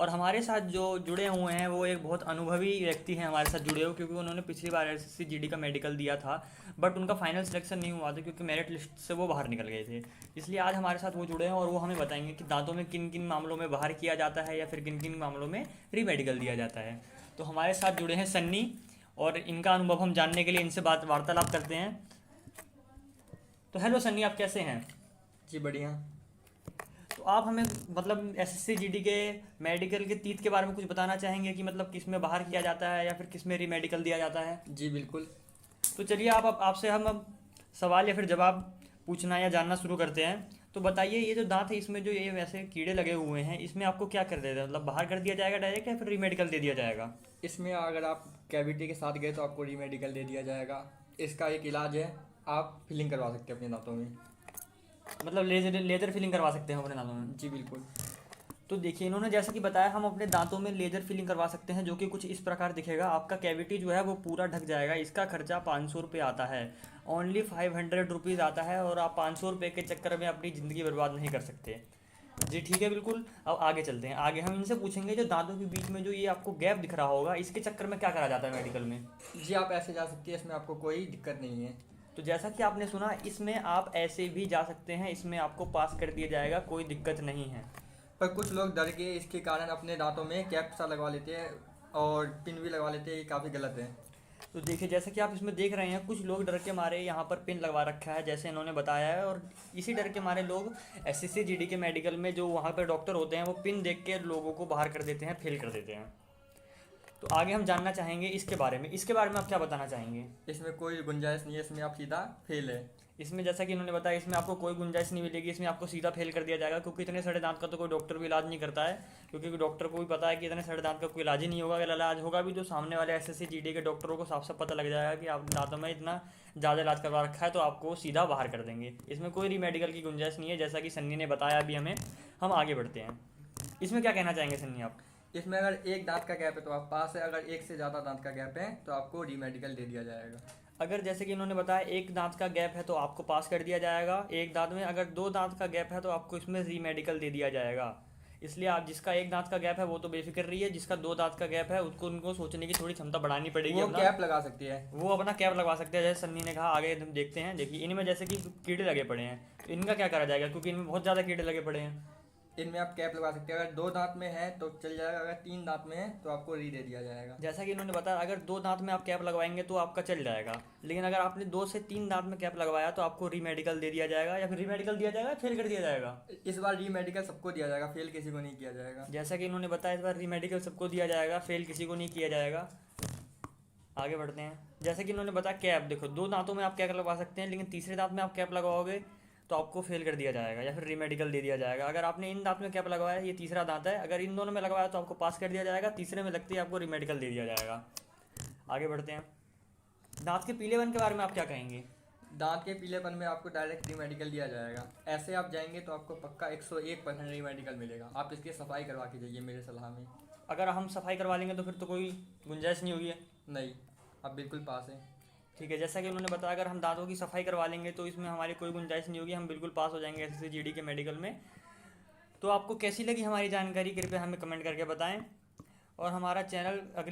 और हमारे साथ जो जुड़े हुए हैं वो एक बहुत अनुभवी व्यक्ति हैं हमारे साथ जुड़े हुए, क्योंकि उन्होंने पिछली बार एसएससी जीडी का मेडिकल दिया था, बट उनका फाइनल सिलेक्शन नहीं हुआ था क्योंकि मेरिट लिस्ट से वो बाहर निकल गए थे। इसलिए आज हमारे साथ वो जुड़े हैं और वो हमें बताएंगे कि दांतों में किन किन मामलों में बाहर किया जाता है या फिर किन किन मामलों में री मेडिकल दिया जाता है। तो हमारे साथ जुड़े हैं सन्नी, और इनका अनुभव हम जानने के लिए इनसे बात वार्तालाप करते हैं। तो हेलो सन्नी, आप कैसे हैं? जी बढ़िया। तो आप हमें मतलब एसएससी जीडी के मेडिकल के तीत के बारे में कुछ बताना चाहेंगे कि मतलब किस में बाहर किया जाता है या फिर किस में री मेडिकल दिया जाता है? जी बिल्कुल। तो चलिए आपसे हम अब सवाल या फिर जवाब पूछना या जानना शुरू करते हैं। तो बताइए, ये जो दांत है इसमें जो ये वैसे कीड़े लगे हुए हैं, इसमें आपको क्या कर देते हैं? मतलब बाहर कर दिया जाएगा डायरेक्ट या फिर री मेडिकल दे दिया जाएगा? इसमें अगर आप कैविटी के साथ गए तो आपको रीमेडिकल दे दिया जाएगा। इसका एक इलाज है, आप फिलिंग करवा सकते हैं अपने दांतों में। मतलब लेजर लेजर फिलिंग करवा सकते हैं अपने दांतों में? जी बिल्कुल। तो देखिए, इन्होंने जैसे कि बताया हम अपने दांतों में लेजर फिलिंग करवा सकते हैं, जो कि कुछ इस प्रकार दिखेगा। आपका कैविटी जो है वो पूरा ढक जाएगा। इसका खर्चा 500 रुपये आता है, ओनली 500 रुपीज़ आता है, और आप 500 रुपये के चक्कर में अपनी ज़िंदगी बर्बाद नहीं कर सकते। जी ठीक है, बिल्कुल। अब आगे चलते हैं। आगे हम इनसे पूछेंगे, जो दांतों के बीच में जो ये आपको गैप दिख रहा होगा, इसके चक्कर में क्या करा जाता है मेडिकल में? जी आप ऐसे जा सकती है, इसमें आपको कोई दिक्कत नहीं है। तो जैसा कि आपने सुना, इसमें आप ऐसे भी जा सकते हैं, इसमें आपको पास कर दिया जाएगा, कोई दिक्कत नहीं है। पर कुछ लोग डर के इसके कारण अपने दांतों में कैप सा लगवा लेते हैं और पिन भी लगवा लेते हैं, ये काफ़ी गलत है। तो देखिए, जैसे कि आप इसमें देख रहे हैं, कुछ लोग डर के मारे यहाँ पर पिन लगवा रखा है, जैसे इन्होंने बताया है, और इसी डर के मारे लोग एसएससी जीडी के मेडिकल में जो वहाँ पर डॉक्टर होते हैं वो पिन देख के लोगों को बाहर कर देते हैं, फेल कर देते हैं। तो आगे हम जानना चाहेंगे इसके बारे में आप क्या बताना चाहेंगे? इसमें कोई गुंजाइश नहीं है, इसमें आप सीधा फेल है। इसमें जैसा कि इन्होंने बताया, इसमें आपको कोई गुंजाइश नहीं मिलेगी, इसमें आपको सीधा फेल कर दिया जाएगा, क्योंकि इतने सारे दांत का तो कोई डॉक्टर भी इलाज नहीं करता है, क्योंकि डॉक्टर को भी पता है कि इतने सारे दांत का कोई इलाज ही नहीं होगा। अगर इलाज होगा भी तो सामने वाले एसएससी जीडी के डॉक्टरों को साफ साफ पता लग जाएगा कि आप दांतों में इतना ज़्यादा इलाज करवा रखा है, तो आपको सीधा बाहर कर देंगे। इसमें कोई रीमेडिकल की गुंजाइश नहीं है, जैसा कि सन्नी ने बताया अभी हमें। हम आगे बढ़ते हैं। इसमें क्या कहना चाहेंगे सन्नी आप? इसमें अगर एक दांत का गैप है तो आप पास है, अगर एक से ज़्यादा दांत का गैप है तो आपको रीमेडिकल दे दिया जाएगा। अगर जैसे कि इन्होंने बताया एक दांत का गैप है तो आपको पास कर दिया जाएगा एक दांत में, अगर दो दांत का गैप है तो आपको इसमें री मेडिकल दे दिया जाएगा। इसलिए आप, जिसका एक दांत का गैप है वो तो बेफिक्र रही है, जिसका दो दांत का गैप है उसको उनको सोचने की थोड़ी क्षमता बढ़ानी पड़ेगी। वो अपना कैप लगा सकती है। वो अपना कैप लगवा सकते हैं, जैसे सन्नी ने कहा। आगे हम देखते हैं। देखिए, इनमें जैसे कि कीड़े लगे पड़े हैं, तो इनका क्या करा जाएगा, क्योंकि इनमें बहुत ज़्यादा कीड़े लगे पड़े हैं। इनमें आप कैप लगा सकते हैं, अगर दो दांत में है तो चल जाएगा, अगर तीन दांत में है तो आपको री दे दिया जाएगा। जैसा कि इन्होंने बताया, अगर दो दांत में आप कैप लगवाएंगे तो आपका चल जाएगा, लेकिन अगर आपने दो से तीन दांत में कैप लगवाया तो आपको री मेडिकल दे दिया जाएगा, या फिर री मेडिकल दिया जाएगा, फेल कर दिया जाएगा। इस बार री मेडिकल सबको दिया जाएगा, फेल किसी को नहीं किया जाएगा। जैसा कि इन्होंने बताया, इस बार री मेडिकल सबको दिया जाएगा, फेल किसी को नहीं किया जाएगा। आगे बढ़ते हैं। जैसे कि इन्होंने बताया कैप, देखो दो दांतों में आप कैप लगवा सकते हैं, लेकिन तीसरे दांत में आप कैप लगवाओगे तो आपको फेल कर दिया जाएगा या फिर री मेडिकल दे दिया जाएगा। अगर आपने इन दांत में कैप लगवाया, ये तीसरा दांत है, अगर इन दोनों में लगवाया तो आपको पास कर दिया जाएगा, तीसरे में लगती है आपको री मेडिकल दे दिया जाएगा। आगे बढ़ते हैं। दांत के पीलेपन के बारे में आप क्या कहेंगे? दांत के पीलेपन में आपको डायरेक्ट री मेडिकल दिया जाएगा। ऐसे आप जाएंगे तो आपको पक्का 101% री मेडिकल मिलेगा। आप इसकी सफाई करवा के जाइए मेरे सलाह में। अगर हम सफाई करवा लेंगे तो फिर तो कोई गुंजाइश नहीं होगी? नहीं, आप बिल्कुल पास हैं। ठीक है, जैसा कि उन्होंने बताया, अगर हम दांतों की सफाई करवा लेंगे तो इसमें हमारी कोई गुंजाइश नहीं होगी, हम बिल्कुल पास हो जाएंगे एसएससी जीडी के मेडिकल में। तो आपको कैसी लगी हमारी जानकारी, कृपया हमें कमेंट करके बताएं, और हमारा चैनल अगली